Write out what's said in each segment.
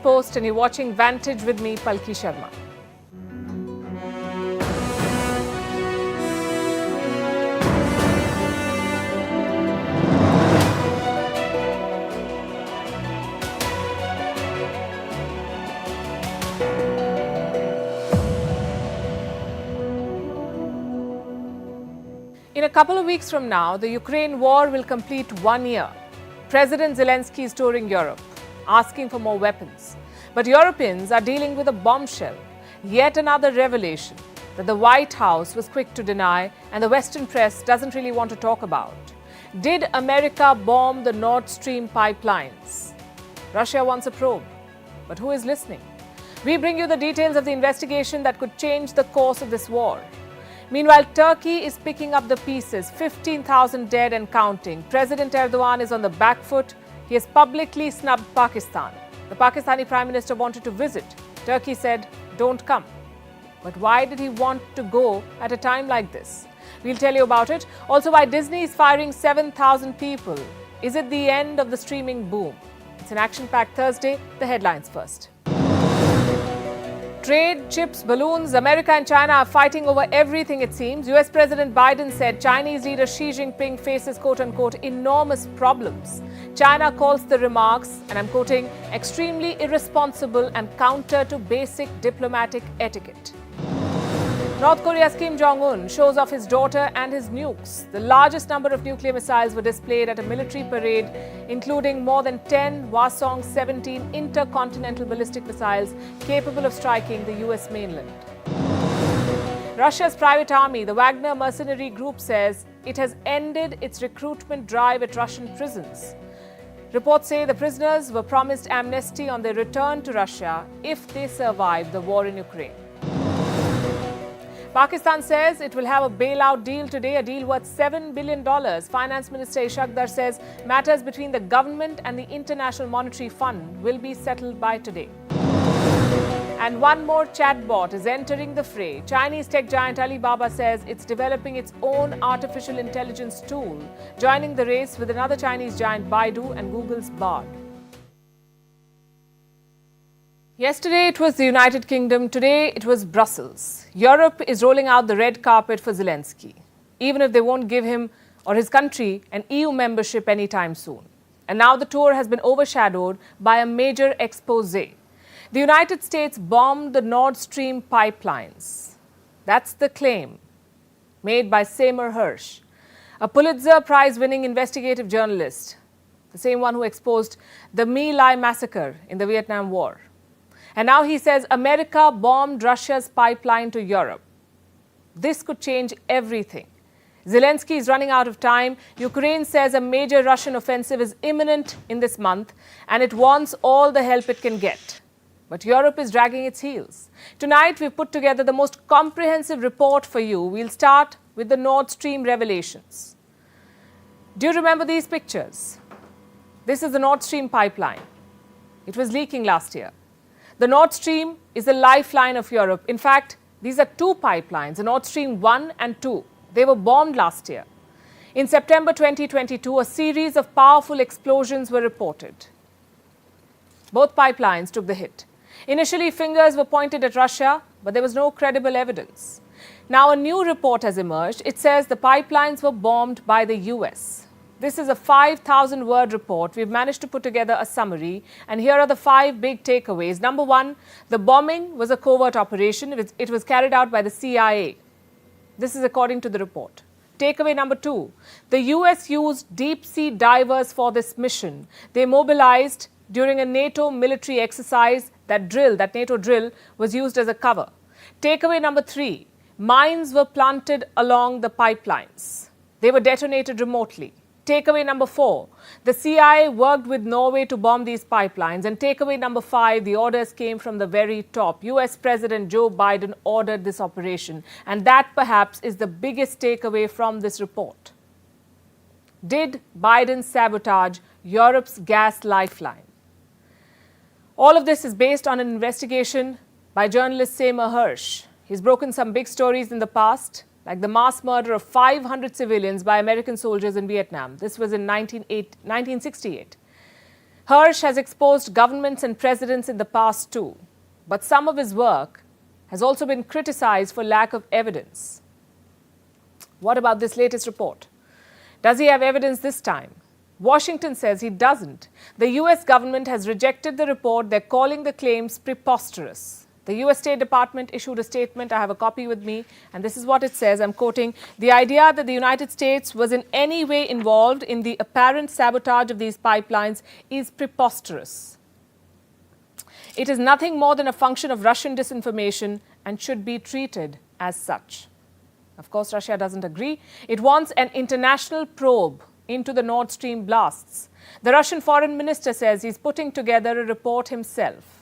Firstpost and you're watching Vantage with me, Palki Sharma. In a couple of weeks from now, the Ukraine war will complete 1 year. President Zelensky is touring Europe, asking for more weapons. But Europeans are dealing with a bombshell, yet another revelation that the White House was quick to deny and the Western press doesn't really want to talk about. Did America bomb the Nord Stream pipelines? Russia wants a probe, but who is listening? We bring you the details of the investigation that could change the course of this war. Meanwhile, Turkey is picking up the pieces, 15,000 dead and counting. President Erdogan is on the back foot. He has publicly snubbed Pakistan. The Pakistani Prime Minister wanted to visit. Turkey said, don't come. But why did he want to go at a time like this? We'll tell you about it. Also, why Disney is firing 7,000 people. Is it the end of the streaming boom? It's an action-packed Thursday. The headlines first. Trade, chips, balloons, America and China are fighting over everything, it seems. US President Biden said Chinese leader Xi Jinping faces quote-unquote enormous problems. China calls the remarks, and I'm quoting, extremely irresponsible and counter to basic diplomatic etiquette. North Korea's Kim Jong-un shows off his daughter and his nukes. The largest number of nuclear missiles were displayed at a military parade, including more than 10 Hwasong-17 intercontinental ballistic missiles capable of striking the US mainland. Russia's private army, the Wagner mercenary group, says it has ended its recruitment drive at Russian prisons. Reports say the prisoners were promised amnesty on their return to Russia if they survive the war in Ukraine. Pakistan says it will have a bailout deal today, a deal worth $7 billion. Finance Minister Ishaq Dar says matters between the government and the International Monetary Fund will be settled by today. And one more chatbot is entering the fray. Chinese tech giant Alibaba says it's developing its own artificial intelligence tool, joining the race with another Chinese giant Baidu and Google's Bard. Yesterday it was the United Kingdom, today it was Brussels. Europe is rolling out the red carpet for Zelensky, even if they won't give him or his country an EU membership anytime soon. And now the tour has been overshadowed by a major expose. The United States bombed the Nord Stream pipelines. That's the claim made by Seymour Hersh, a Pulitzer Prize-winning investigative journalist, the same one who exposed the My Lai massacre in the Vietnam War. And now he says America bombed Russia's pipeline to Europe. This could change everything. Zelensky is running out of time. Ukraine says a major Russian offensive is imminent in this month, and it wants all the help it can get. But Europe is dragging its heels. Tonight, we've put together the most comprehensive report for you. We'll start with the Nord Stream revelations. Do you remember these pictures? This is the Nord Stream pipeline. It was leaking last year. The Nord Stream is the lifeline of Europe. In fact, these are two pipelines, the Nord Stream 1 and 2. They were bombed last year. In September 2022, a series of powerful explosions were reported. Both pipelines took the hit. Initially, fingers were pointed at Russia, but there was no credible evidence. Now, a new report has emerged. It says the pipelines were bombed by the US. This is a 5,000-word report. We've managed to put together a summary, and here are the 5 big takeaways. Number 1, the bombing was a covert operation. It was carried out by the CIA. This is according to the report. Takeaway number 2, the US used deep-sea divers for this mission. They mobilized during a NATO military exercise. That NATO drill, was used as a cover. Takeaway number 3, mines were planted along the pipelines. They were detonated remotely. Takeaway number 4, the CIA worked with Norway to bomb these pipelines. And takeaway number 5, the orders came from the very top. US President Joe Biden ordered this operation. And that perhaps is the biggest takeaway from this report. Did Biden sabotage Europe's gas lifeline? All of this is based on an investigation by journalist Seymour Hersh. He's broken some big stories in the past, like the mass murder of 500 civilians by American soldiers in Vietnam. This was in 1968. Hirsch has exposed governments and presidents in the past too, but some of his work has also been criticized for lack of evidence. What about this latest report? Does he have evidence this time? Washington says he doesn't. The US government has rejected the report. They're calling the claims preposterous. The US State Department issued a statement. I have a copy with me, and this is what it says. I'm quoting, "The idea that the United States was in any way involved in the apparent sabotage of these pipelines is preposterous. It is nothing more than a function of Russian disinformation and should be treated as such." Of course, Russia doesn't agree. It wants an international probe into the Nord Stream blasts. The Russian foreign minister says he's putting together a report himself.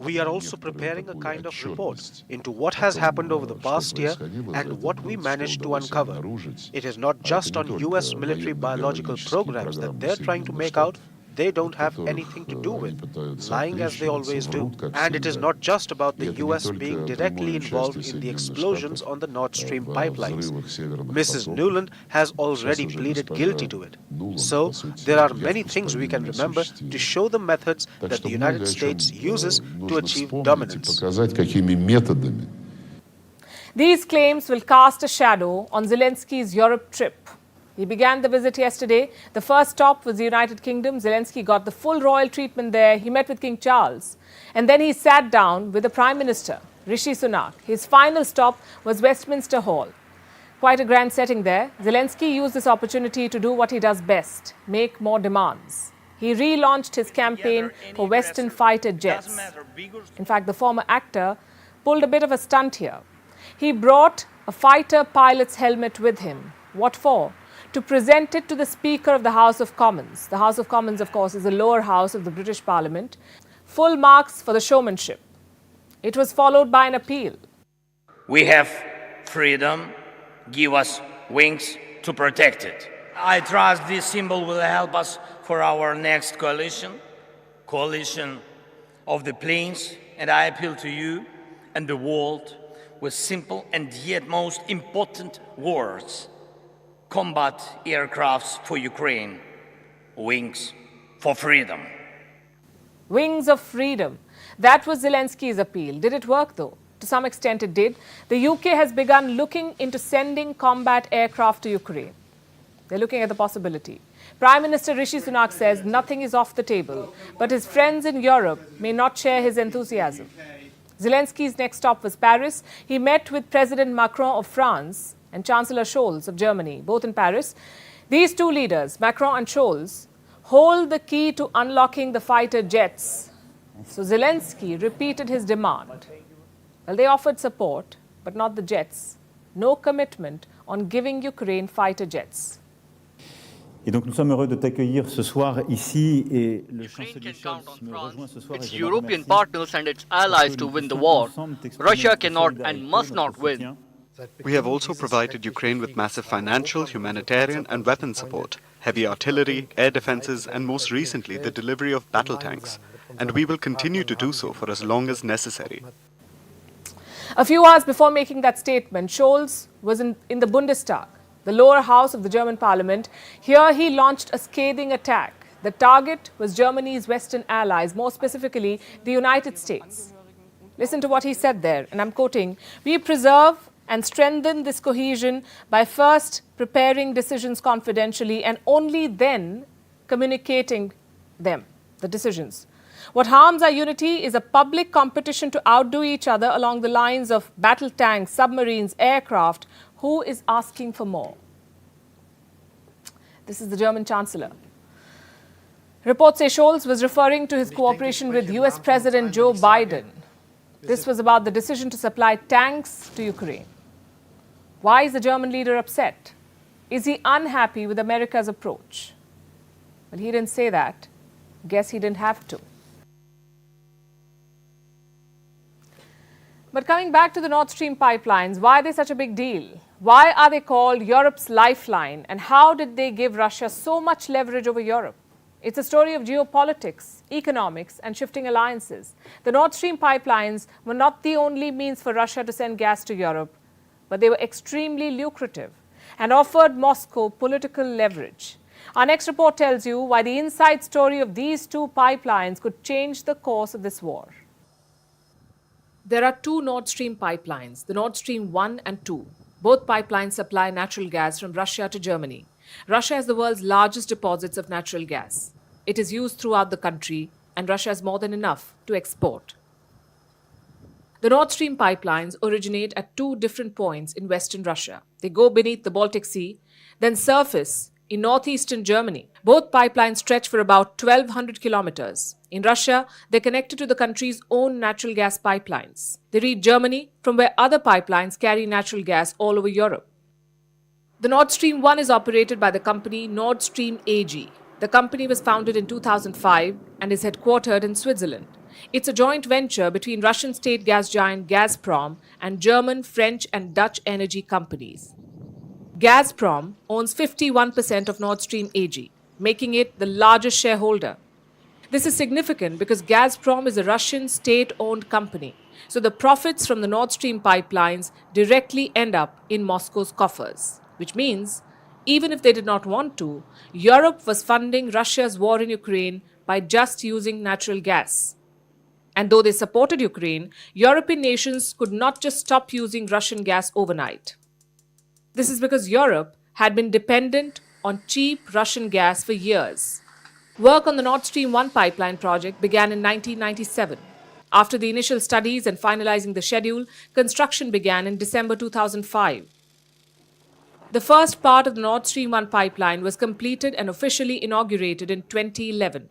We are also preparing a kind of report into what has happened over the past year and what we managed to uncover. It is not just on US military biological programs that they're trying to make out they don't have anything to do with, lying as they always do. And it is not just about the US being directly involved in the explosions on the Nord Stream pipelines. Mrs. Nuland has already pleaded guilty to it. So, there are many things we can remember to show the methods that the United States uses to achieve dominance. These claims will cast a shadow on Zelensky's Europe trip. He began the visit yesterday. The first stop was the United Kingdom. Zelensky got the full royal treatment there. He met with King Charles. And then he sat down with the Prime Minister, Rishi Sunak. His final stop was Westminster Hall. Quite a grand setting there. Zelensky used this opportunity to do what he does best, make more demands. He relaunched his campaign for Western fighter jets. In fact, the former actor pulled a bit of a stunt here. He brought a fighter pilot's helmet with him. What for? To present it to the Speaker of the House of Commons. The House of Commons, of course, is the lower house of the British Parliament. Full marks for the showmanship. It was followed by an appeal. We have freedom. Give us wings to protect it. I trust this symbol will help us for our next coalition of the planes, and I appeal to you and the world with simple and yet most important words. Combat aircrafts for Ukraine. Wings for freedom. Wings of freedom. That was Zelensky's appeal. Did it work though? To some extent it did. The UK has begun looking into sending combat aircraft to Ukraine. They're looking at the possibility. Prime Minister Rishi Sunak says nothing is off the table, but his friends in Europe may not share his enthusiasm. Zelensky's next stop was Paris. He met with President Macron of France and Chancellor Scholz of Germany, both in Paris. These two leaders, Macron and Scholz, hold the key to unlocking the fighter jets. So Zelensky repeated his demand. Well, they offered support, but not the jets. No commitment on giving Ukraine fighter jets. Et donc nous sommes heureux de t'accueillir ce soir ici et le chancelier Scholz me rejoint ce soir. Its European partners and its allies to win the war. Russia cannot and must not win. We have also provided Ukraine with massive financial, humanitarian and weapon support, heavy artillery, air defenses and most recently the delivery of battle tanks. And we will continue to do so for as long as necessary. A few hours before making that statement, Scholz was in the Bundestag, the lower house of the German parliament. Here he launched a scathing attack. The target was Germany's Western allies, more specifically the United States. Listen to what he said there, and I'm quoting, "We preserve and strengthen this cohesion by first preparing decisions confidentially and only then communicating them, the decisions. What harms our unity is a public competition to outdo each other along the lines of battle tanks, submarines, aircraft. Who is asking for more?" This is the German Chancellor. Reports say Scholz was referring to his cooperation with US President Joe Biden. This was about the decision to supply tanks to Ukraine. Why is the German leader upset? Is he unhappy with America's approach? Well, he didn't say that. Guess he didn't have to. But coming back to the Nord Stream pipelines, why are they such a big deal? Why are they called Europe's lifeline? And how did they give Russia so much leverage over Europe? It's a story of geopolitics, economics, and shifting alliances. The Nord Stream pipelines were not the only means for Russia to send gas to Europe, but they were extremely lucrative and offered Moscow political leverage. Our next report tells you why the inside story of these two pipelines could change the course of this war. There are two Nord Stream pipelines, the Nord Stream 1 and 2. Both pipelines supply natural gas from Russia to Germany. Russia has the world's largest deposits of natural gas. It is used throughout the country, and Russia has more than enough to export. The Nord Stream pipelines originate at two different points in western Russia. They go beneath the Baltic Sea, then surface in northeastern Germany. Both pipelines stretch for about 1,200 kilometers. In Russia, they're connected to the country's own natural gas pipelines. They reach Germany from where other pipelines carry natural gas all over Europe. The Nord Stream 1 is operated by the company Nord Stream AG. The company was founded in 2005 and is headquartered in Switzerland. It's a joint venture between Russian state gas giant Gazprom and German, French, and Dutch energy companies. Gazprom owns 51% of Nord Stream AG, making it the largest shareholder. This is significant because Gazprom is a Russian state-owned company, so the profits from the Nord Stream pipelines directly end up in Moscow's coffers, which means, even if they did not want to, Europe was funding Russia's war in Ukraine by just using natural gas. And though they supported Ukraine, European nations could not just stop using Russian gas overnight. This is because Europe had been dependent on cheap Russian gas for years. Work on the Nord Stream 1 pipeline project began in 1997. After the initial studies and finalizing the schedule, construction began in December 2005. The first part of the Nord Stream 1 pipeline was completed and officially inaugurated in 2011.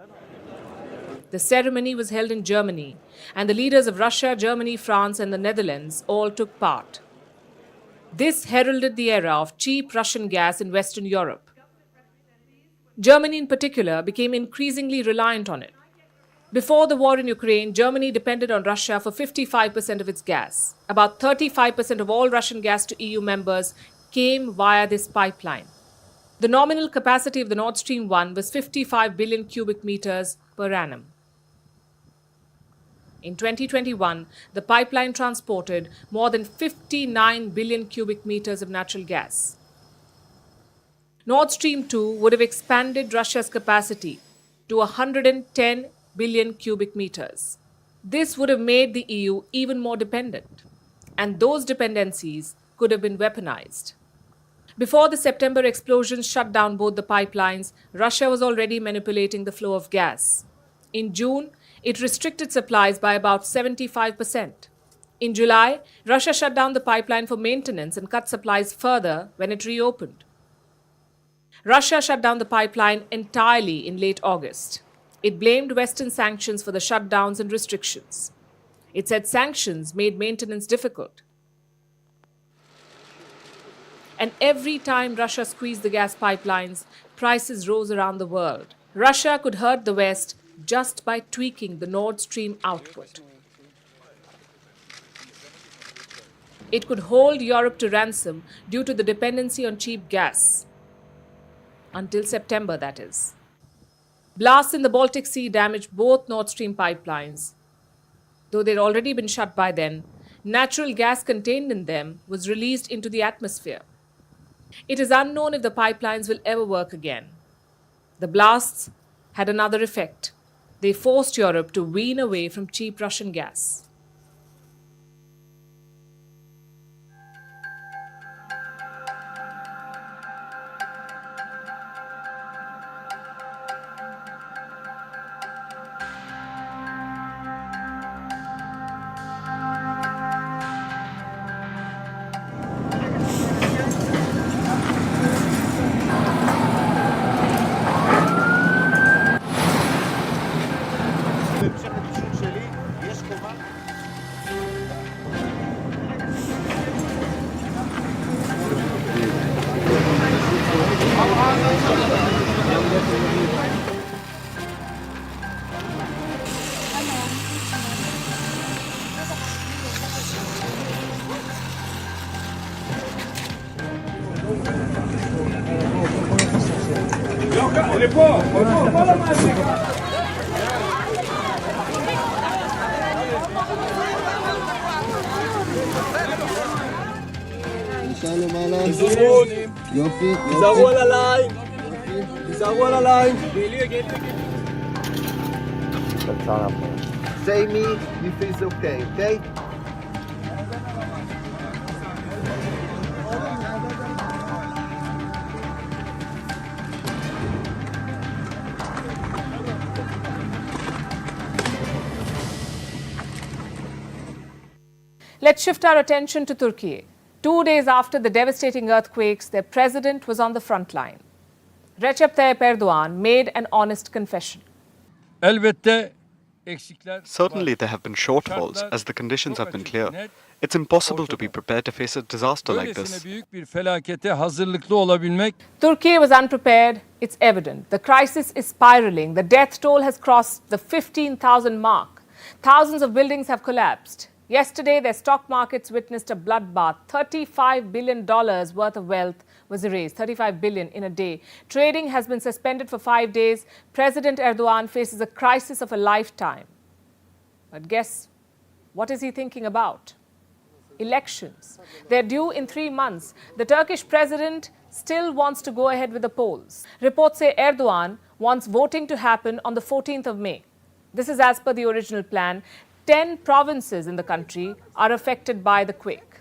The ceremony was held in Germany, and the leaders of Russia, Germany, France, and the Netherlands all took part. This heralded the era of cheap Russian gas in Western Europe. Germany, in particular, became increasingly reliant on it. Before the war in Ukraine, Germany depended on Russia for 55% of its gas. About 35% of all Russian gas to EU members came via this pipeline. The nominal capacity of the Nord Stream 1 was 55 billion cubic meters per annum. In 2021, the pipeline transported more than 59 billion cubic meters of natural gas. Nord Stream 2 would have expanded Russia's capacity to 110 billion cubic meters. This would have made the EU even more dependent, and those dependencies could have been weaponized. Before the September explosions shut down both the pipelines, Russia was already manipulating the flow of gas. In June, it restricted supplies by about 75%. In July, Russia shut down the pipeline for maintenance and cut supplies further when it reopened. Russia shut down the pipeline entirely in late August. It blamed Western sanctions for the shutdowns and restrictions. It said sanctions made maintenance difficult. And every time Russia squeezed the gas pipelines, prices rose around the world. Russia could hurt the West just by tweaking the Nord Stream output. It could hold Europe to ransom due to the dependency on cheap gas. Until September, that is. Blasts in the Baltic Sea damaged both Nord Stream pipelines. Though they'd already been shut by then, natural gas contained in them was released into the atmosphere. It is unknown if the pipelines will ever work again. The blasts had another effect. They forced Europe to wean away from cheap Russian gas. יופי, יופי. תזרו על עליי. Someone alive. Say me if it's okay, okay? Let's shift our attention to Turkey. 2 days after the devastating earthquakes, their president was on the front line. Recep Tayyip Erdogan made an honest confession. Certainly there have been shortfalls as the conditions have been clear. It's impossible to be prepared to face a disaster like this. Turkey was unprepared. It's evident. The crisis is spiraling. The death toll has crossed the 15,000 mark. Thousands of buildings have collapsed. Yesterday, their stock markets witnessed a bloodbath. $35 billion worth of wealth was erased. $35 billion in a day. Trading has been suspended for 5 days. President Erdogan faces a crisis of a lifetime. But guess what is he thinking about? Elections. They're due in 3 months. The Turkish president still wants to go ahead with the polls. Reports say Erdogan wants voting to happen on the 14th of May. This is as per the original plan. 10 provinces in the country are affected by the quake.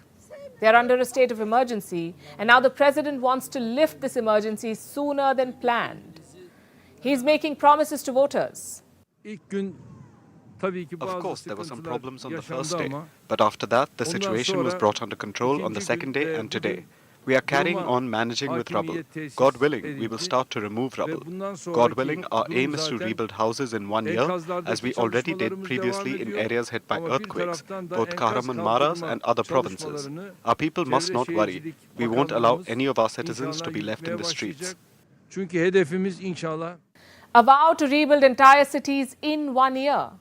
They are under a state of emergency, and now the president wants to lift this emergency sooner than planned. He's making promises to voters. Of course, there were some problems on the first day, but after that, the situation was brought under control on the second day and today. We are carrying on managing with rubble. God willing, we will start to remove rubble. God willing, our aim is to rebuild houses in 1 year, as we already did previously in areas hit by earthquakes, both Kahramanmaras and other provinces. Our people must not worry. We won't allow any of our citizens to be left in the streets. A vow to rebuild entire cities in 1 year.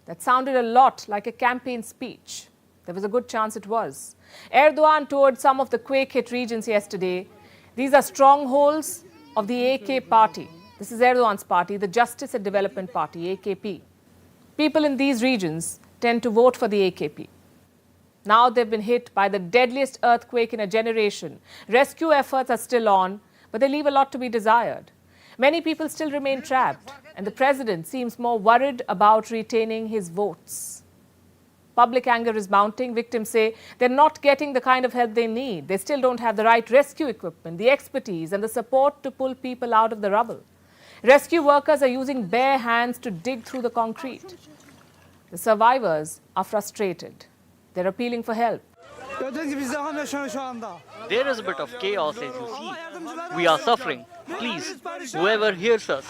That sounded a lot like a campaign speech. There was a good chance it was. Erdogan toured some of the quake-hit regions yesterday. These are strongholds of the AK party. This is Erdogan's party, the Justice and Development Party, AKP. People in these regions tend to vote for the AKP. Now they've been hit by the deadliest earthquake in a generation. Rescue efforts are still on, but they leave a lot to be desired. Many people still remain trapped, and the president seems more worried about retaining his votes. Public anger is mounting. Victims say they're not getting the kind of help they need. They still don't have the right rescue equipment, the expertise and the support to pull people out of the rubble. Rescue workers are using bare hands to dig through the concrete. The survivors are frustrated. They're appealing for help. There is a bit of chaos, as you see. We are suffering. Please, whoever hears us,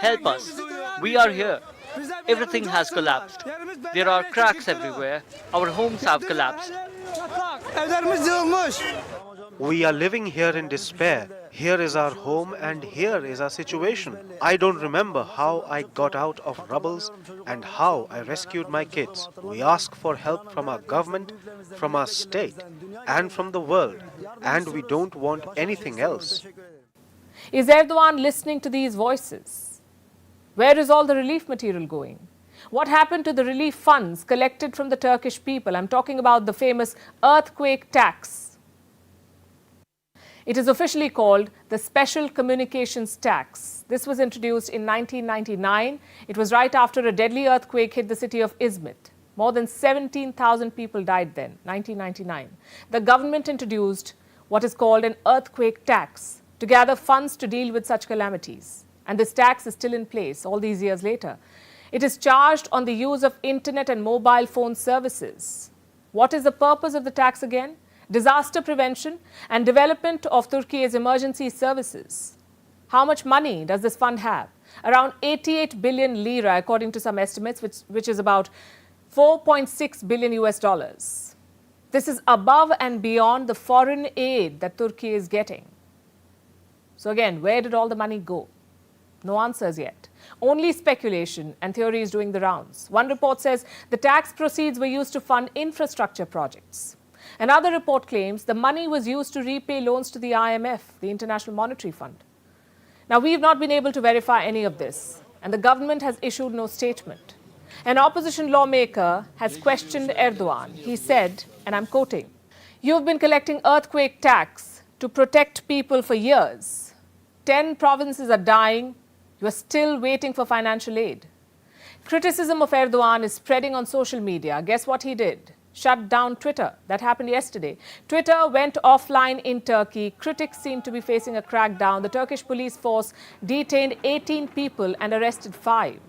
help us. We are here. Everything has collapsed. There are cracks everywhere. Our homes have collapsed. We are living here in despair. Here is our home and here is our situation. I don't remember how I got out of rubbles and how I rescued my kids. We ask for help from our government, from our state, and from the world. And we don't want anything else. Is Erdogan listening to these voices? Where is all the relief material going? What happened to the relief funds collected from the Turkish people? I'm talking about the famous earthquake tax. It is officially called the Special Communications Tax. This was introduced in 1999. It was right after a deadly earthquake hit the city of Izmit. More than 17,000 people died then, 1999. The government introduced what is called an earthquake tax to gather funds to deal with such calamities. And this tax is still in place all these years later. It is charged on the use of internet and mobile phone services. What is the purpose of the tax again? Disaster prevention and development of Turkey's emergency services. How much money does this fund have? Around 88 billion lira, according to some estimates, which is about 4.6 billion US dollars. This is above and beyond the foreign aid that Turkey is getting. So again, where did all the money go? No answers yet. Only speculation and theories doing the rounds. One report says the tax proceeds were used to fund infrastructure projects. Another report claims the money was used to repay loans to the IMF, the International Monetary Fund. Now, we've not been able to verify any of this, and the government has issued no statement. An opposition lawmaker has questioned Erdogan. He said, and I'm quoting, "You've been collecting earthquake tax to protect people for years. 10 provinces are dying. You are still waiting for financial aid. Criticism of Erdogan is spreading on social media. Guess what he did? Shut down Twitter. That happened yesterday. Twitter went offline in Turkey. Critics seem to be facing a crackdown. The Turkish police force detained 18 people and arrested 5.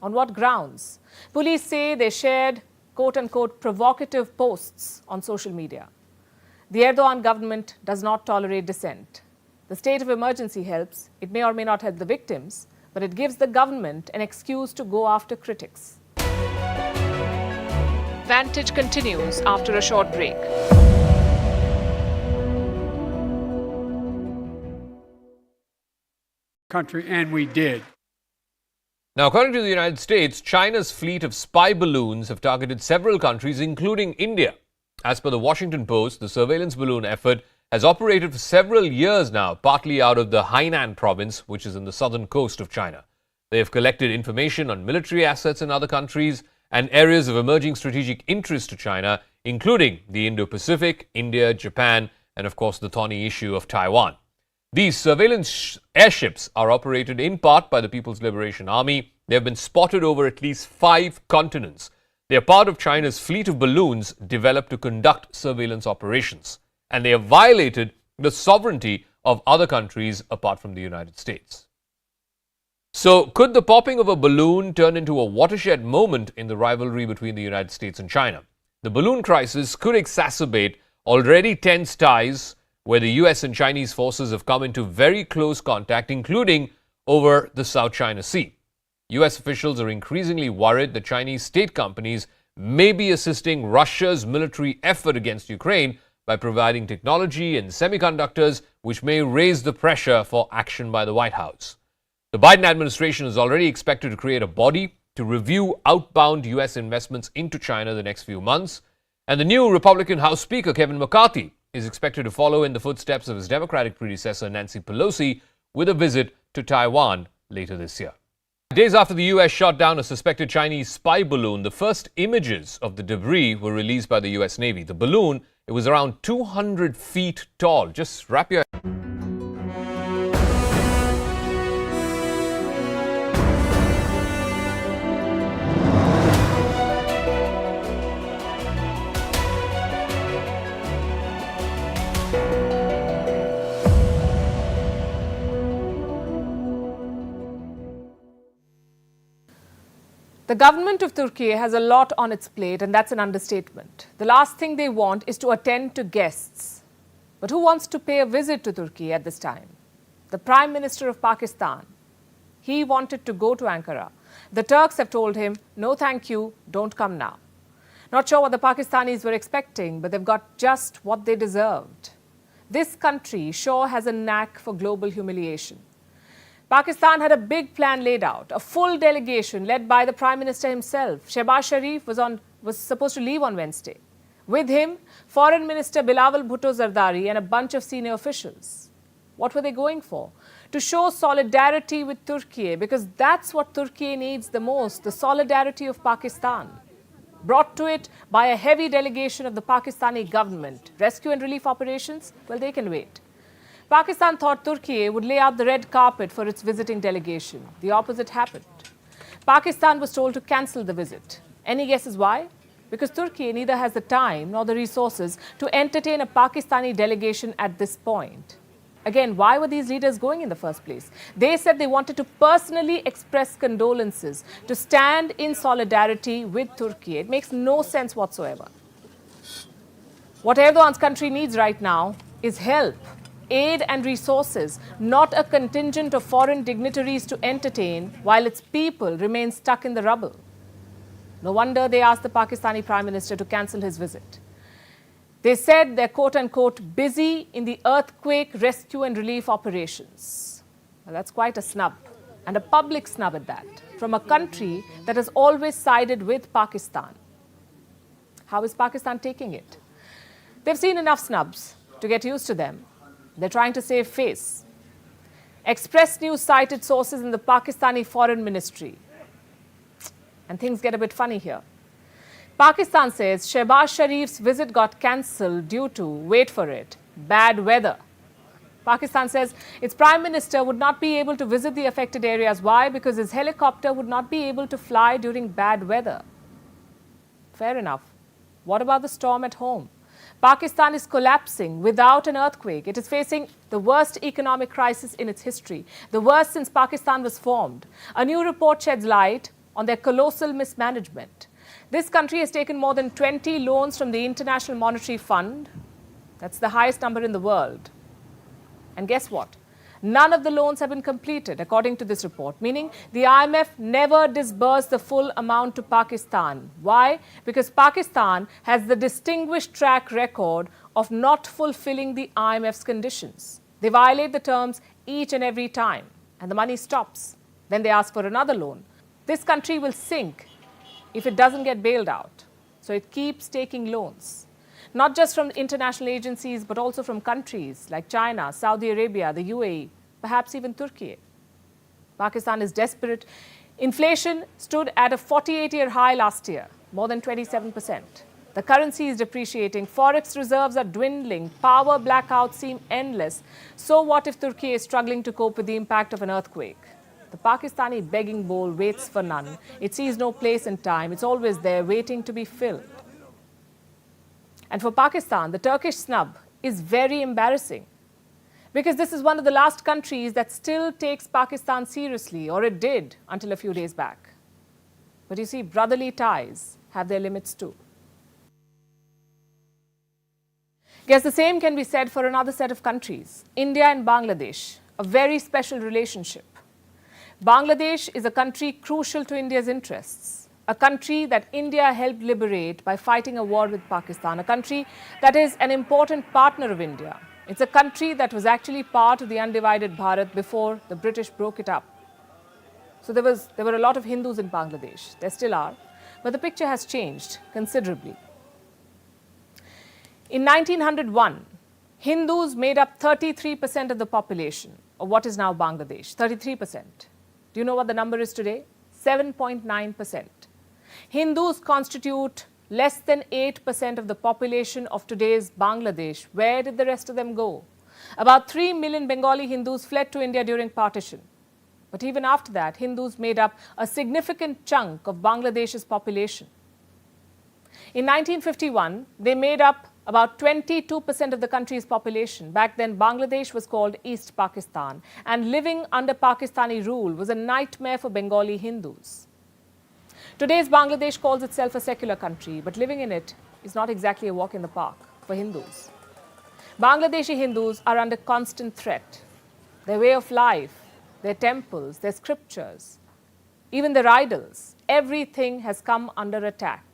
On what grounds? Police say they shared, quote-unquote, provocative posts on social media. The Erdogan government does not tolerate dissent. The state of emergency helps. It may or may not help the victims, but it gives the government an excuse to go after critics. Vantage continues after a short break. Country, and we did. Now, according to the United States, China's fleet of spy balloons have targeted several countries, including India. As per the Washington Post, the surveillance balloon effort has operated for several years now, partly out of the Hainan province, which is in the southern coast of China. They have collected information on military assets in other countries and areas of emerging strategic interest to China, including the Indo-Pacific, India, Japan, and of course the thorny issue of Taiwan. These surveillance airships are operated in part by the People's Liberation Army. They have been spotted over at least 5 continents. They are part of China's fleet of balloons developed to conduct surveillance operations, and they have violated the sovereignty of other countries apart from the United States. So, could the popping of a balloon turn into a watershed moment in the rivalry between the United States and China? The balloon crisis could exacerbate already tense ties where the US and Chinese forces have come into very close contact, including over the South China Sea. US officials are increasingly worried that Chinese state companies may be assisting Russia's military effort against Ukraine by providing technology and semiconductors, which may raise the pressure for action by the White House. The Biden administration is already expected to create a body to review outbound US investments into China the next few months, and the new Republican House Speaker Kevin McCarthy is expected to follow in the footsteps of his Democratic predecessor Nancy Pelosi with a visit to Taiwan later this year. Days after the US shot down a suspected Chinese spy balloon, the first images of the debris were released by the US Navy. The balloon, it was around 200 feet tall. Just wrap your... The government of Turkey has a lot on its plate, and that's an understatement. The last thing they want is to attend to guests. But who wants to pay a visit to Turkey at this time? The Prime Minister of Pakistan. He wanted to go to Ankara. The Turks have told him, no thank you, don't come now. Not sure what the Pakistanis were expecting, but they've got just what they deserved. This country sure has a knack for global humiliation. Pakistan had a big plan laid out, a full delegation led by the Prime Minister himself. Shehbaz Sharif was supposed to leave on Wednesday. With him, Foreign Minister Bilawal Bhutto Zardari and a bunch of senior officials. What were they going for? To show solidarity with Turkey, because that's what Turkey needs the most, the solidarity of Pakistan. Brought to it by a heavy delegation of the Pakistani government. Rescue and relief operations, well, they can wait. Pakistan thought Turkey would lay out the red carpet for its visiting delegation. The opposite happened. Pakistan was told to cancel the visit. Any guesses why? Because Turkey neither has the time nor the resources to entertain a Pakistani delegation at this point. Again, why were these leaders going in the first place? They said they wanted to personally express condolences, to stand in solidarity with Turkey. It makes no sense whatsoever. What Erdogan's country needs right now is help. Aid and resources, not a contingent of foreign dignitaries to entertain while its people remain stuck in the rubble. No wonder they asked the Pakistani Prime Minister to cancel his visit. They said they're quote-unquote busy in the earthquake rescue and relief operations. Well, that's quite a snub, and a public snub at that, from a country that has always sided with Pakistan. How is Pakistan taking it? They've seen enough snubs to get used to them. They're trying to save face. Express News cited sources in the Pakistani Foreign Ministry. And things get a bit funny here. Pakistan says Shehbaz Sharif's visit got cancelled due to, wait for it, bad weather. Pakistan says its Prime Minister would not be able to visit the affected areas. Why? Because his helicopter would not be able to fly during bad weather. Fair enough. What about the storm at home? Pakistan is collapsing without an earthquake. It is facing the worst economic crisis in its history, the worst since Pakistan was formed. A new report sheds light on their colossal mismanagement. This country has taken more than 20 loans from the International Monetary Fund. That's the highest number in the world. And guess what? None of the loans have been completed, according to this report, meaning the IMF never disbursed the full amount to Pakistan. Why? Because Pakistan has the distinguished track record of not fulfilling the IMF's conditions. They violate the terms each and every time, and the money stops. Then they ask for another loan. This country will sink if it doesn't get bailed out. So it keeps taking loans. Not just from international agencies, but also from countries like China, Saudi Arabia, the UAE, perhaps even Turkiye. Pakistan is desperate. Inflation stood at a 48-year high last year, more than 27%. The currency is depreciating. Forex reserves are dwindling. Power blackouts seem endless. So what if Turkey is struggling to cope with the impact of an earthquake? The Pakistani begging bowl waits for none. It sees no place and time. It's always there, waiting to be filled. And for Pakistan, the Turkish snub is very embarrassing, because this is one of the last countries that still takes Pakistan seriously, or it did until a few days back. But you see, brotherly ties have their limits too. Yes, the same can be said for another set of countries, India and Bangladesh, a very special relationship. Bangladesh is a country crucial to India's interests. A country that India helped liberate by fighting a war with Pakistan, a country that is an important partner of India. It's a country that was actually part of the undivided Bharat before the British broke it up. So there were a lot of Hindus in Bangladesh. There still are. But the picture has changed considerably. In 1901, Hindus made up 33% of the population of what is now Bangladesh. 33%. Do you know what the number is today? 7.9%. Hindus constitute less than 8% of the population of today's Bangladesh. Where did the rest of them go? About 3 million Bengali Hindus fled to India during partition. But even after that, Hindus made up a significant chunk of Bangladesh's population. In 1951, they made up about 22% of the country's population. Back then, Bangladesh was called East Pakistan, and living under Pakistani rule was a nightmare for Bengali Hindus. Today's Bangladesh calls itself a secular country, but living in it is not exactly a walk in the park for Hindus. Bangladeshi Hindus are under constant threat. Their way of life, their temples, their scriptures, even their idols, everything has come under attack.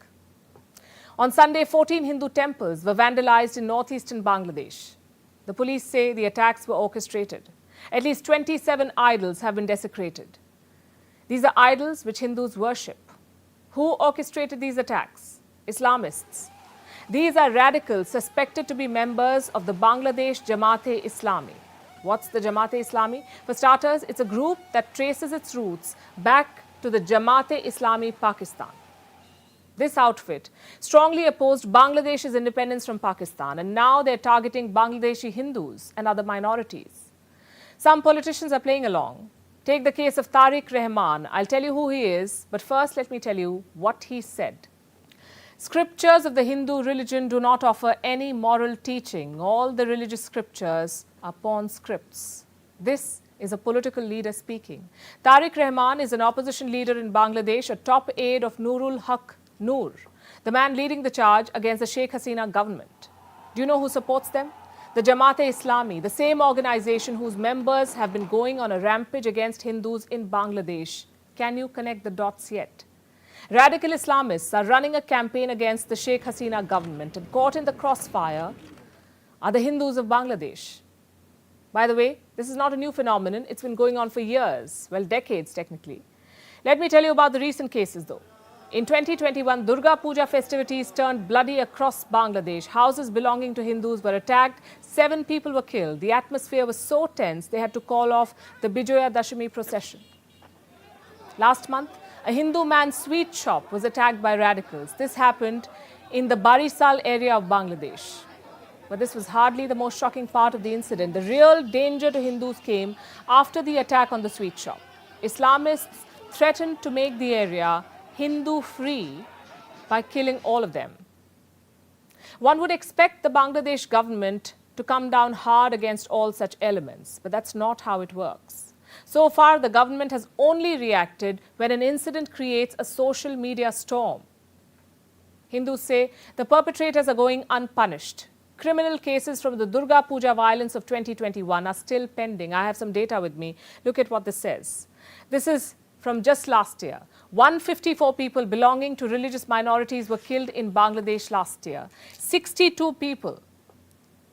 On Sunday, 14 Hindu temples were vandalized in northeastern Bangladesh. The police say the attacks were orchestrated. At least 27 idols have been desecrated. These are idols which Hindus worship. Who orchestrated these attacks? Islamists. These are radicals suspected to be members of the Bangladesh Jamaat-e-Islami. What's the Jamaat-e-Islami? For starters, it's a group that traces its roots back to the Jamaat-e-Islami Pakistan. This outfit strongly opposed Bangladesh's independence from Pakistan, and now they're targeting Bangladeshi Hindus and other minorities. Some politicians are playing along. Take the case of Tariq Rahman. I'll tell you who he is, but first let me tell you what he said. Scriptures of the Hindu religion do not offer any moral teaching. All the religious scriptures are porn scripts. This is a political leader speaking. Tariq Rahman is an opposition leader in Bangladesh, a top aide of Nurul Haq Noor, the man leading the charge against the Sheikh Hasina government. Do you know who supports them? The Jamaat-e-Islami, the same organization whose members have been going on a rampage against Hindus in Bangladesh. Can you connect the dots yet? Radical Islamists are running a campaign against the Sheikh Hasina government, and caught in the crossfire are the Hindus of Bangladesh. By the way, this is not a new phenomenon. It's been going on for years, well, decades technically. Let me tell you about the recent cases though. In 2021, Durga Puja festivities turned bloody across Bangladesh. Houses belonging to Hindus were attacked. 7 people were killed. The atmosphere was so tense, they had to call off the Bijoya Dashami procession. Last month, a Hindu man's sweet shop was attacked by radicals. This happened in the Barisal area of Bangladesh. But this was hardly the most shocking part of the incident. The real danger to Hindus came after the attack on the sweet shop. Islamists threatened to make the area Hindu-free by killing all of them. One would expect the Bangladesh government to come down hard against all such elements, but that's not how it works. So far, the government has only reacted when an incident creates a social media storm. Hindus say the perpetrators are going unpunished. Criminal cases from the Durga Puja violence of 2021 are still pending. I have some data with me. Look at what this says. This is from just last year. 154 people belonging to religious minorities were killed in Bangladesh last year. 62 people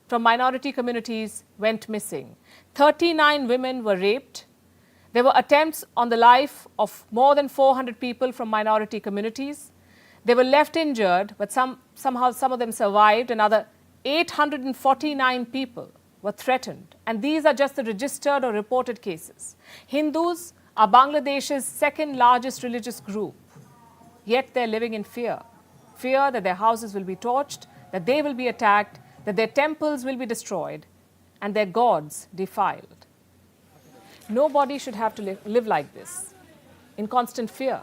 from minority communities went missing. 39 women were raped. There were attempts on the life of more than 400 people from minority communities. They were left injured, but somehow some of them survived. Another 849 people were threatened. And these are just the registered or reported cases. Hindus are Bangladesh's second largest religious group. Yet they're living in fear. Fear that their houses will be torched, that they will be attacked, that their temples will be destroyed, and their gods defiled. Nobody should have to live like this, in constant fear.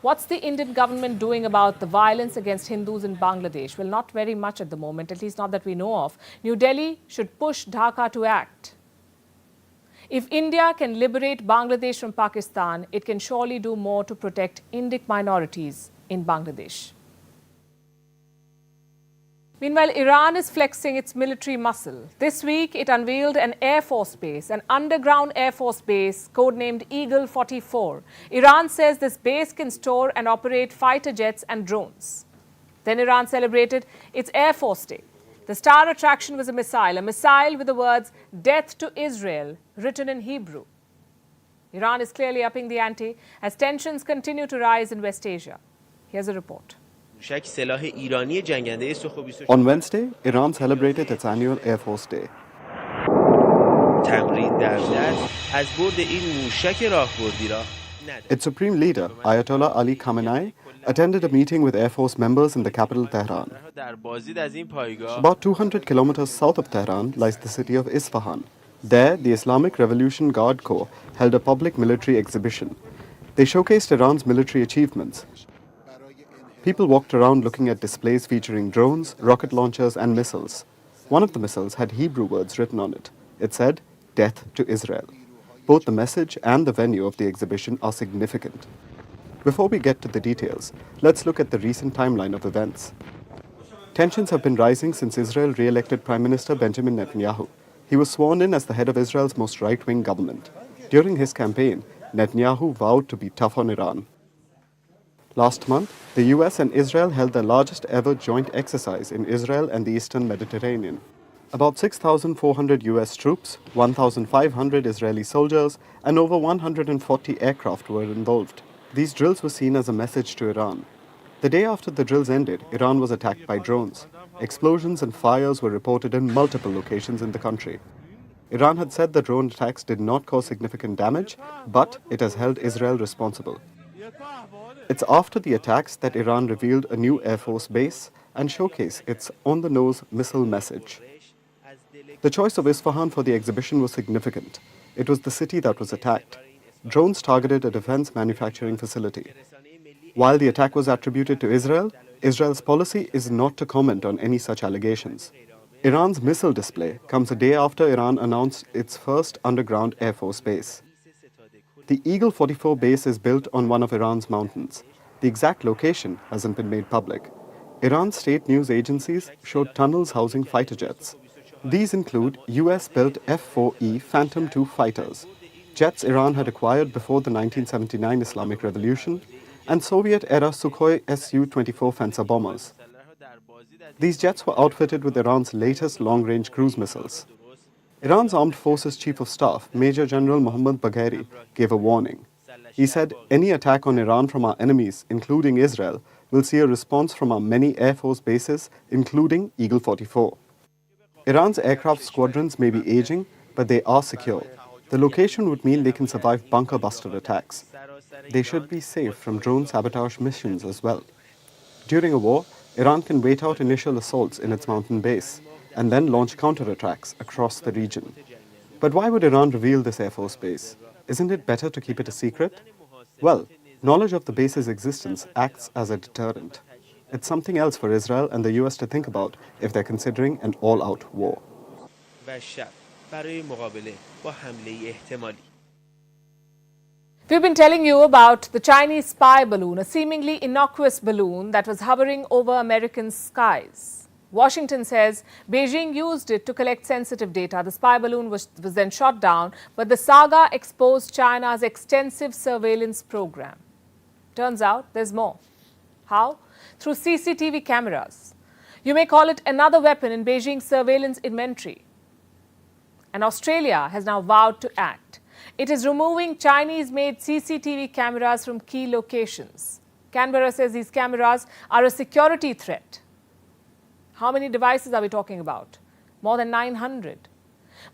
What's the Indian government doing about the violence against Hindus in Bangladesh? Well, not very much at the moment, at least not that we know of. New Delhi should push Dhaka to act. If India can liberate Bangladesh from Pakistan, it can surely do more to protect Indic minorities in Bangladesh. Meanwhile, Iran is flexing its military muscle. This week, it unveiled an Air Force base, an underground Air Force base codenamed Eagle 44. Iran says this base can store and operate fighter jets and drones. Then Iran celebrated its Air Force Day. The star attraction was a missile with the words "Death to Israel" written in Hebrew. Iran is clearly upping the ante as tensions continue to rise in West Asia. Here's a report. On Wednesday, Iran celebrated its annual Air Force Day. Its supreme leader, Ayatollah Ali Khamenei, attended a meeting with Air Force members in the capital Tehran. About 200 kilometers south of Tehran lies the city of Isfahan. There, the Islamic Revolution Guard Corps held a public military exhibition. They showcased Iran's military achievements. People walked around looking at displays featuring drones, rocket launchers, and missiles. One of the missiles had Hebrew words written on it. It said, "Death to Israel." Both the message and the venue of the exhibition are significant. Before we get to the details, let's look at the recent timeline of events. Tensions have been rising since Israel re-elected Prime Minister Benjamin Netanyahu. He was sworn in as the head of Israel's most right-wing government. During his campaign, Netanyahu vowed to be tough on Iran. Last month, the US and Israel held their largest ever joint exercise in Israel and the Eastern Mediterranean. About 6,400 US troops, 1,500 Israeli soldiers, and over 140 aircraft were involved. These drills were seen as a message to Iran. The day after the drills ended, Iran was attacked by drones. Explosions and fires were reported in multiple locations in the country. Iran had said the drone attacks did not cause significant damage, but it has held Israel responsible. It's after the attacks that Iran revealed a new Air Force base and showcased its on-the-nose missile message. The choice of Isfahan for the exhibition was significant. It was the city that was attacked. Drones targeted a defense manufacturing facility. While the attack was attributed to Israel, Israel's policy is not to comment on any such allegations. Iran's missile display comes a day after Iran announced its first underground Air Force base. The Eagle 44 base is built on one of Iran's mountains. The exact location hasn't been made public. Iran's state news agencies showed tunnels housing fighter jets. These include US-built F-4E Phantom II fighters, jets Iran had acquired before the 1979 Islamic Revolution, and Soviet-era Sukhoi Su-24 Fencer bombers. These jets were outfitted with Iran's latest long-range cruise missiles. Iran's Armed Forces Chief of Staff, Major General Mohammad Bagheri, gave a warning. He said, "Any attack on Iran from our enemies, including Israel, will see a response from our many Air Force bases, including Eagle 44. Iran's aircraft squadrons may be aging, but they are secure. The location would mean they can survive bunker-buster attacks. They should be safe from drone sabotage missions as well. During a war, Iran can wait out initial assaults in its mountain base and then launch counterattacks across the region. But why would Iran reveal this Air Force base? Isn't it better to keep it a secret? Well, knowledge of the base's existence acts as a deterrent. It's something else for Israel and the US to think about if they're considering an all-out war. We've been telling you about the Chinese spy balloon, a seemingly innocuous balloon that was hovering over American skies. Washington says Beijing used it to collect sensitive data. The spy balloon was then shot down, but the saga exposed China's extensive surveillance program. Turns out there's more. How? Through CCTV cameras. You may call it another weapon in Beijing's surveillance inventory. And Australia has now vowed to act. It is removing Chinese-made CCTV cameras from key locations. Canberra says these cameras are a security threat. How many devices are we talking about? More than 900.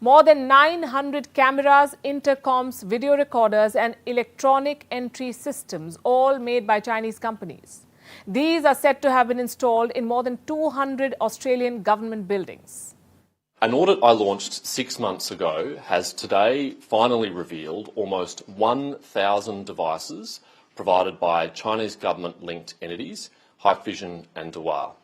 More than 900 cameras, intercoms, video recorders and electronic entry systems, all made by Chinese companies. These are said to have been installed in more than 200 Australian government buildings. An audit I launched 6 months ago has today finally revealed almost 1,000 devices provided by Chinese government-linked entities, Hikvision and Dawar.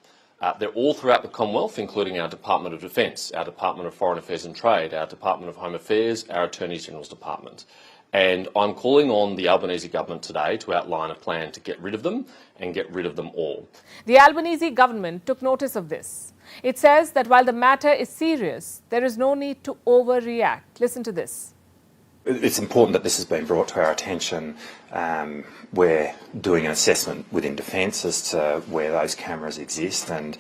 They're all throughout the Commonwealth, including our Department of Defence, our Department of Foreign Affairs and Trade, our Department of Home Affairs, our Attorney General's Department. And I'm calling on the Albanese government today to outline a plan to get rid of them and get rid of them all. The Albanese government took notice of this. It says that while the matter is serious, there is no need to overreact. Listen to this. It's important that this has been brought to our attention. We're doing an assessment within Defence as to where those cameras exist, and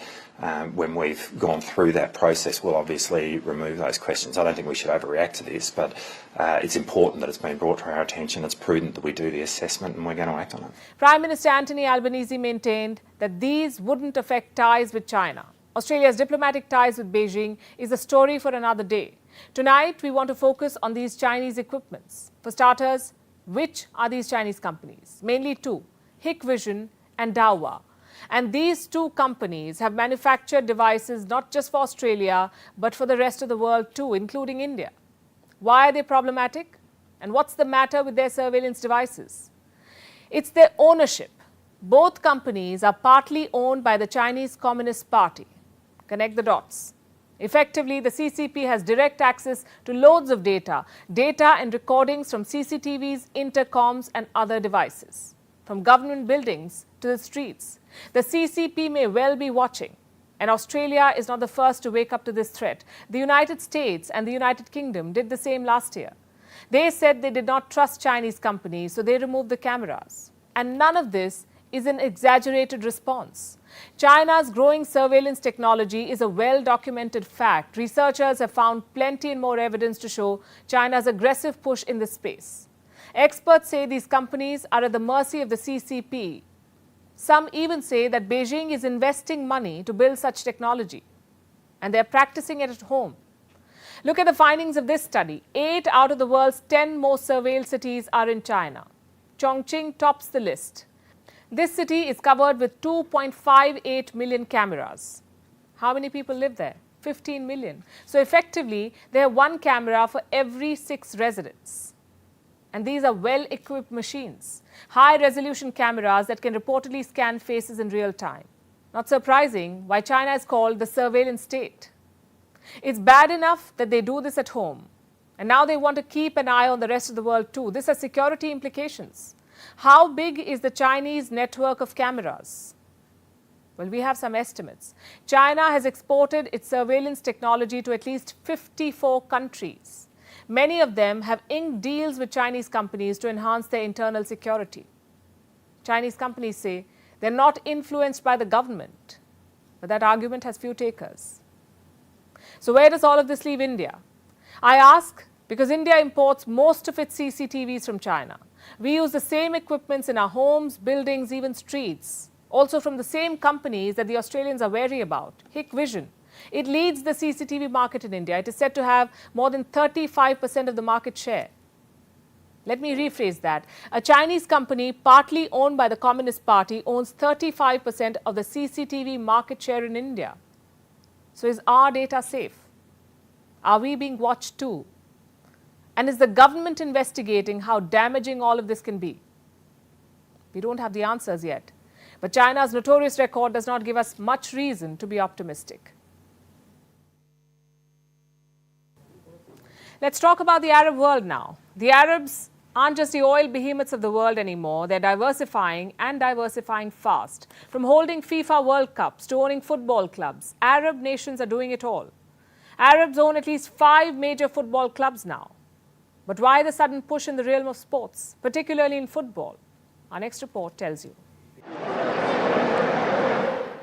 when we've gone through that process, we'll obviously remove those questions. I don't think we should overreact to this, but it's important that it's been brought to our attention. It's prudent that we do the assessment, and we're going to act on it. Prime Minister Anthony Albanese maintained that these wouldn't affect ties with China. Australia's diplomatic ties with Beijing is a story for another day. Tonight, we want to focus on these Chinese equipments. For starters, which are these Chinese companies? Mainly two, Hikvision and Dawar. And these two companies have manufactured devices not just for Australia, but for the rest of the world too, including India. Why are they problematic? And what's the matter with their surveillance devices? It's their ownership. Both companies are partly owned by the Chinese Communist Party. Connect the dots. Effectively, the CCP has direct access to loads of data and recordings from CCTVs, intercoms and other devices. From government buildings to the streets. The CCP may well be watching. And Australia is not the first to wake up to this threat. The United States and the United Kingdom did the same last year. They said they did not trust Chinese companies, so they removed the cameras. And none of this is an exaggerated response. China's growing surveillance technology is a well-documented fact. Researchers have found plenty and more evidence to show China's aggressive push in this space. Experts say these companies are at the mercy of the CCP. Some even say that Beijing is investing money to build such technology, and they're practicing it at home. Look at the findings of this study. 8 out of the world's 10 most surveilled cities are in China. Chongqing tops the list. This city is covered with 2.58 million cameras. How many people live there? 15 million. So effectively, they have one camera for every 6 residents. And these are well-equipped machines. High-resolution cameras that can reportedly scan faces in real time. Not surprising why China is called the surveillance state. It's bad enough that they do this at home. And now they want to keep an eye on the rest of the world too. This has security implications. How big is the Chinese network of cameras? Well, we have some estimates. China has exported its surveillance technology to at least 54 countries. Many of them have inked deals with Chinese companies to enhance their internal security. Chinese companies say they're not influenced by the government, but that argument has few takers. So where does all of this leave India? I ask because India imports most of its CCTVs from China. We use the same equipments in our homes, buildings, even streets. Also from the same companies that the Australians are wary about, Hikvision. It leads the CCTV market in India. It is said to have more than 35% of the market share. Let me rephrase that. A Chinese company, partly owned by the Communist Party, owns 35% of the CCTV market share in India. So is our data safe? Are we being watched too? And is the government investigating how damaging all of this can be? We don't have the answers yet. But China's notorious record does not give us much reason to be optimistic. Let's talk about the Arab world now. The Arabs aren't just the oil behemoths of the world anymore. They're diversifying and diversifying fast. From holding FIFA World Cups to owning football clubs, Arab nations are doing it all. Arabs own at least 5 major football clubs now. But why the sudden push in the realm of sports, particularly in football? Our next report tells you.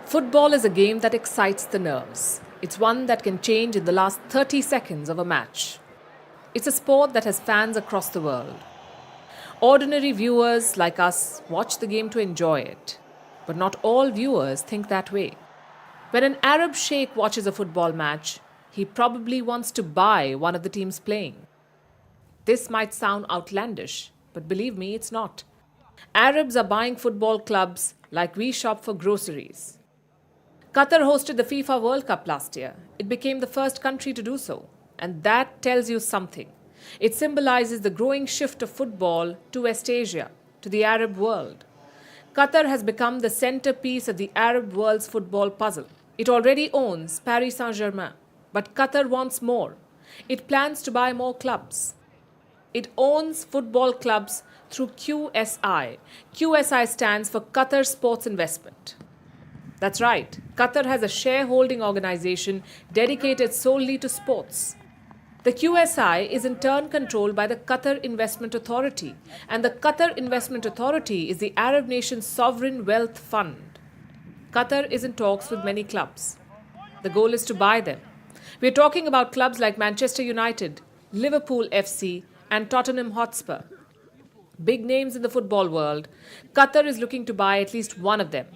Football is a game that excites the nerves. It's one that can change in the last 30 seconds of a match. It's a sport that has fans across the world. Ordinary viewers like us watch the game to enjoy it. But not all viewers think that way. When an Arab sheikh watches a football match, he probably wants to buy one of the teams playing. This might sound outlandish, but believe me, it's not. Arabs are buying football clubs like we shop for groceries. Qatar hosted the FIFA World Cup last year. It became the first country to do so. And that tells you something. It symbolizes the growing shift of football to West Asia, to the Arab world. Qatar has become the centerpiece of the Arab world's football puzzle. It already owns Paris Saint-Germain, but Qatar wants more. It plans to buy more clubs. It owns football clubs through QSI. QSI stands for Qatar Sports Investment. That's right, Qatar has a shareholding organization dedicated solely to sports. The QSI is in turn controlled by the Qatar Investment Authority, and the Qatar Investment Authority is the Arab nation's sovereign wealth fund. Qatar is in talks with many clubs. The goal is to buy them. We're talking about clubs like Manchester United, Liverpool FC, and Tottenham Hotspur. Big names in the football world, Qatar is looking to buy at least one of them,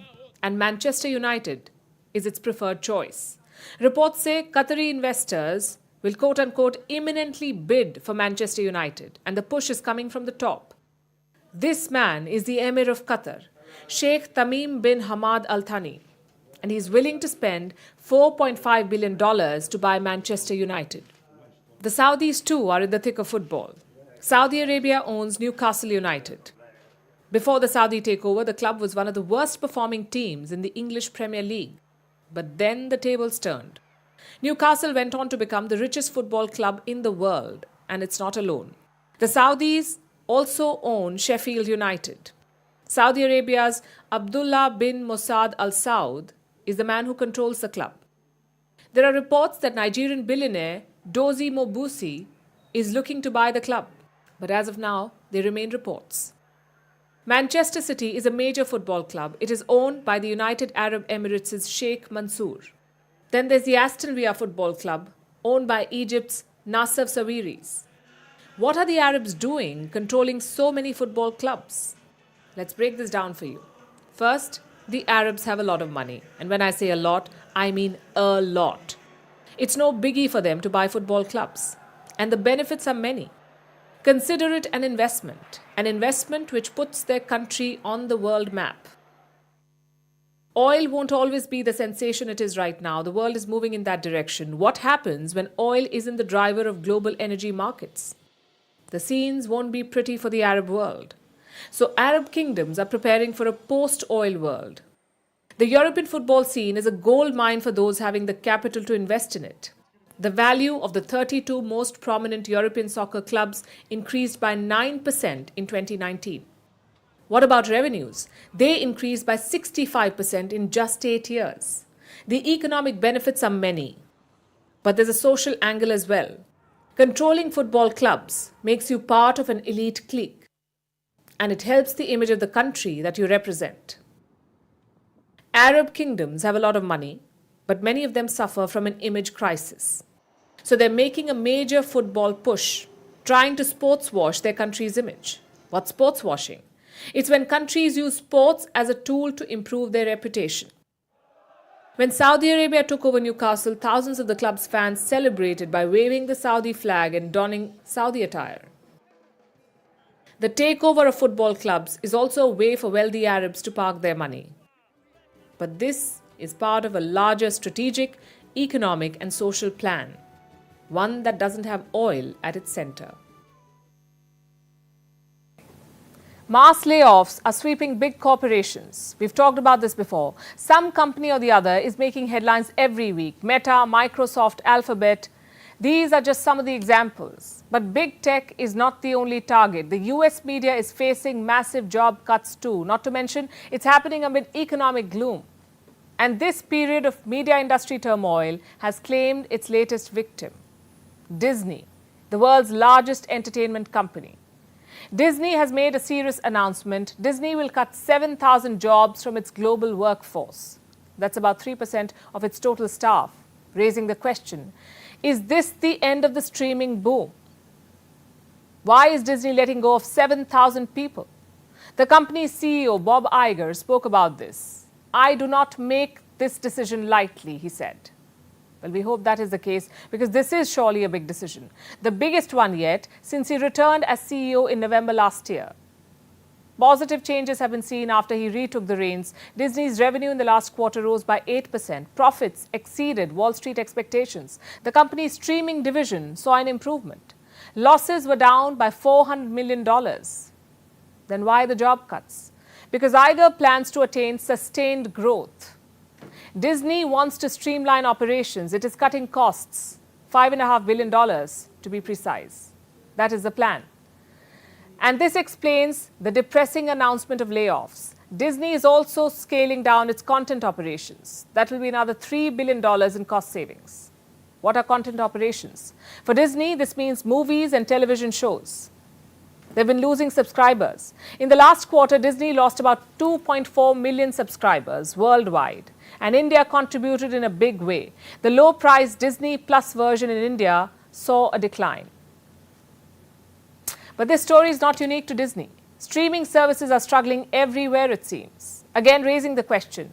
and Manchester United is its preferred choice. Reports say Qatari investors will quote-unquote imminently bid for Manchester United, and the push is coming from the top. This man is the Emir of Qatar, Sheikh Tamim bin Hamad Al Thani, and he's willing to spend $4.5 billion to buy Manchester United. The Saudis too are in the thick of football. Saudi Arabia owns Newcastle United. Before the Saudi takeover, the club was one of the worst performing teams in the English Premier League. But then the tables turned. Newcastle went on to become the richest football club in the world, and it's not alone. The Saudis also own Sheffield United. Saudi Arabia's Abdullah bin Mossad Al Saud is the man who controls the club. There are reports that Nigerian billionaire Dozie Mobusi is looking to buy the club, but as of now, they remain reports. Manchester City is a major football club. It is owned by the United Arab Emirates' Sheikh Mansour. Then there's the Aston Villa Football Club, owned by Egypt's Nasser Sawiris. What are the Arabs doing controlling so many football clubs? Let's break this down for you. First, the Arabs have a lot of money. And when I say a lot, I mean a lot. It's no biggie for them to buy football clubs. And the benefits are many. Consider it an investment which puts their country on the world map. Oil won't always be the sensation it is right now. The world is moving in that direction. What happens when oil isn't the driver of global energy markets? The scenes won't be pretty for the Arab world. So Arab kingdoms are preparing for a post-oil world. The European football scene is a gold mine for those having the capital to invest in it. The value of the 32 most prominent European soccer clubs increased by 9% in 2019. What about revenues? They increased by 65% in just 8 years. The economic benefits are many, but there's a social angle as well. Controlling football clubs makes you part of an elite clique, and it helps the image of the country that you represent. Arab kingdoms have a lot of money, but many of them suffer from an image crisis. So they're making a major football push, trying to sports wash their country's image. What's sports washing? It's when countries use sports as a tool to improve their reputation. When Saudi Arabia took over Newcastle, thousands of the club's fans celebrated by waving the Saudi flag and donning Saudi attire. The takeover of football clubs is also a way for wealthy Arabs to park their money. But this is part of a larger strategic, economic and social plan, one that doesn't have oil at its center. Mass layoffs are sweeping big corporations. We've talked about this before. Some company or the other is making headlines every week. Meta, Microsoft, Alphabet. These are just some of the examples. But big tech is not the only target. The US media is facing massive job cuts too. Not to mention, it's happening amid economic gloom. And this period of media industry turmoil has claimed its latest victim, Disney, the world's largest entertainment company. Disney has made a serious announcement. Disney will cut 7,000 jobs from its global workforce. That's about 3% of its total staff, raising the question, is this the end of the streaming boom? Why is Disney letting go of 7,000 people? The company's CEO, Bob Iger, spoke about this. I do not make this decision lightly, he said. Well, we hope that is the case because this is surely a big decision. The biggest one yet since he returned as CEO in November last year. Positive changes have been seen after he retook the reins. Disney's revenue in the last quarter rose by 8%. Profits exceeded Wall Street expectations. The company's streaming division saw an improvement. Losses were down by $400 million. Then why the job cuts? Because Iger plans to attain sustained growth. Disney wants to streamline operations. It is cutting costs, $5.5 billion to be precise. That is the plan. And this explains the depressing announcement of layoffs. Disney is also scaling down its content operations. That will be another $3 billion in cost savings. What are content operations? For Disney, this means movies and television shows. They've been losing subscribers. In the last quarter, Disney lost about 2.4 million subscribers worldwide. And India contributed in a big way. The low-priced Disney Plus version in India saw a decline. But this story is not unique to Disney. Streaming services are struggling everywhere, it seems. Again, raising the question,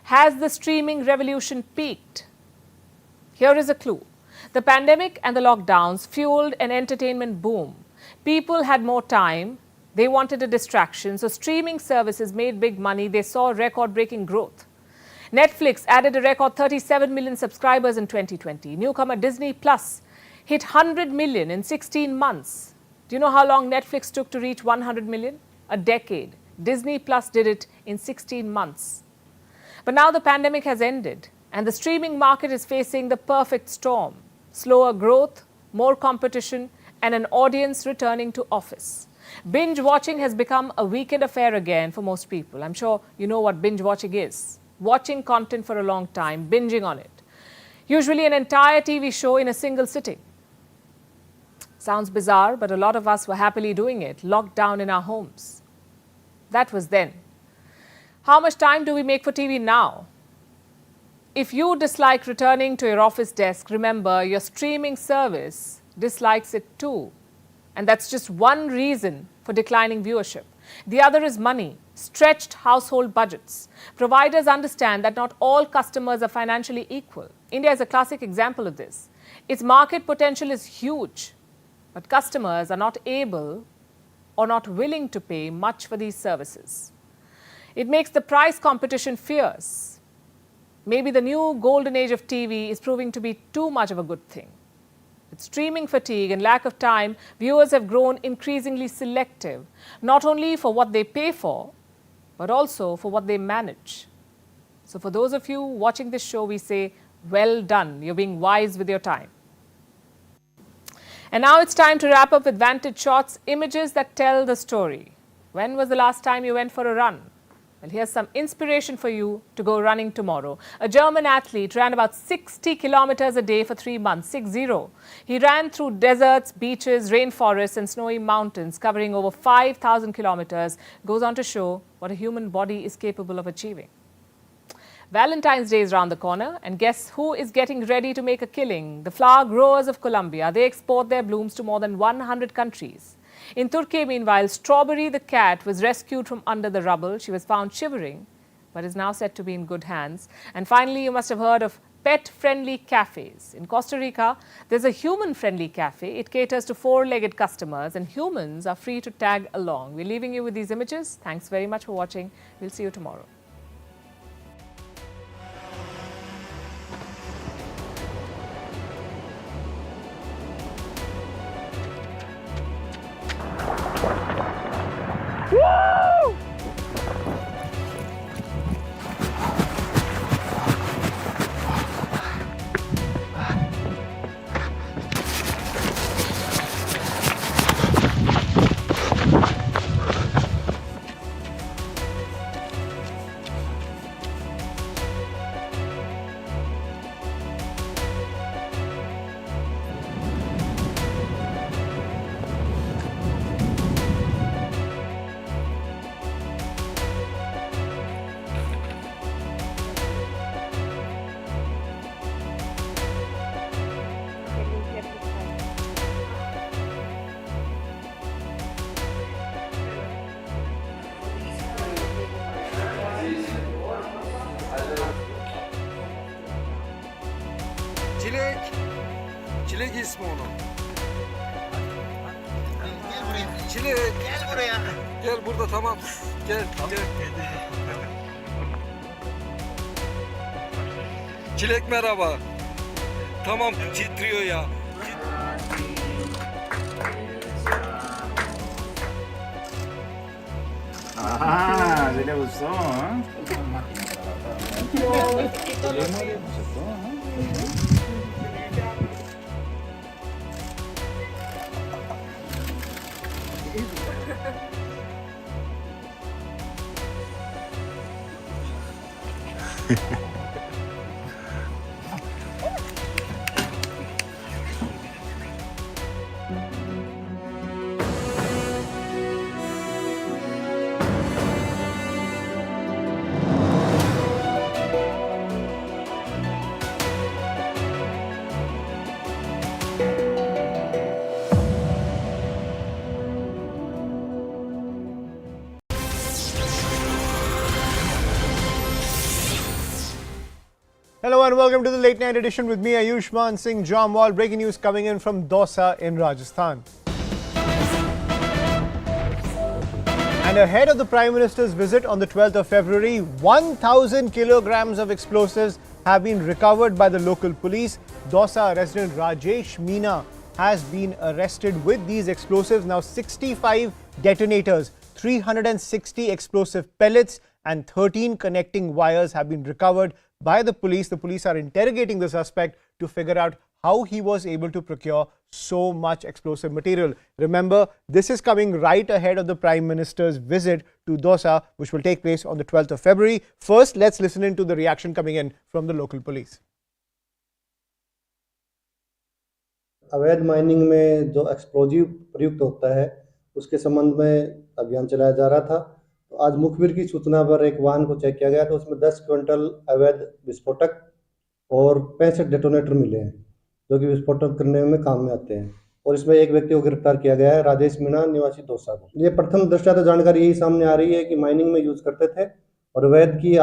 has the streaming revolution peaked? Here is a clue. The pandemic and the lockdowns fueled an entertainment boom. People had more time. They wanted a distraction. So streaming services made big money. They saw record-breaking growth. Netflix added a record 37 million subscribers in 2020. Newcomer Disney Plus hit 100 million in 16 months. Do you know how long Netflix took to reach 100 million? A decade. Disney Plus did it in 16 months. But now the pandemic has ended and the streaming market is facing the perfect storm. Slower growth, more competition, and an audience returning to office. Binge watching has become a weekend affair again for most people. I'm sure you know what binge watching is. Watching content for a long time, binging on it. Usually an entire TV show in a single sitting. Sounds bizarre, but a lot of us were happily doing it, locked down in our homes. That was then. How much time do we make for TV now? If you dislike returning to your office desk, remember your streaming service dislikes it too. And that's just one reason for declining viewership. The other is money, stretched household budgets. Providers understand that not all customers are financially equal. India is a classic example of this. Its market potential is huge, but customers are not able or not willing to pay much for these services. It makes the price competition fierce. Maybe the new golden age of TV is proving to be too much of a good thing. With streaming fatigue and lack of time, viewers have grown increasingly selective, not only for what they pay for, but also for what they manage. So for those of you watching this show, we say, well done. You're being wise with your time. And now it's time to wrap up with Vantage Shots, images that tell the story. When was the last time you went for a run? Well, here's some inspiration for you to go running tomorrow. A German athlete ran about 60 kilometers a day for 3 months, 6-0. He ran through deserts, beaches, rainforests and snowy mountains, covering over 5,000 kilometers. Goes on to show what a human body is capable of achieving. Valentine's Day is around the corner, and guess who is getting ready to make a killing? The flower growers of Colombia. They export their blooms to more than 100 countries. In Turkey, meanwhile, Strawberry the cat was rescued from under the rubble. She was found shivering, but is now said to be in good hands. And finally, you must have heard of pet-friendly cafes. In Costa Rica, there's a human-friendly cafe. It caters to four-legged customers and humans are free to tag along. We're leaving you with these images. Thanks very much for watching. We'll see you tomorrow. Çilek ismi onun. Çilek. Gel buraya. Gel burada tamam. Gel. Çilek merhaba. Tamam titriyor ya. Ah, ¿sí le gustó? Hello and welcome to the late night edition with me, Ayushman Singh Jamwal. Breaking news coming in from Dausa in Rajasthan. And ahead of the Prime Minister's visit on the 12th of February, 1,000 kilograms of explosives have been recovered by the local police. Dausa resident Rajesh Meena has been arrested with these explosives. Now 65 detonators, 360 explosive pellets and 13 connecting wires have been recovered by the police. The police are interrogating the suspect to figure out how he was able to procure so much explosive material. Remember, this is coming right ahead of the Prime Minister's visit to Dausa, which will take place on the 12th of February. First, let's listen in to the reaction coming in from the local police. अवैध mining में जो explosive प्रयुक्त होता है उसके संबंध में अभियान चलाया जा रहा था। तो आज मुखबिर की सूचना पर एक वाहन को चेक किया गया तो उसमें 10 क्विंटल अवैध विस्फोटक और 65 डेटोनेटर मिले हैं जो कि विस्फोटक करने में काम में आते हैं और इसमें एक व्यक्ति को गिरफ्तार किया गया है, राजेश मीणा निवासी दौसा को। ये प्रथम दृष्टया तो जानकारी यही सामने आ रही है कि माइनिंग में यूज करते थे और अवैध की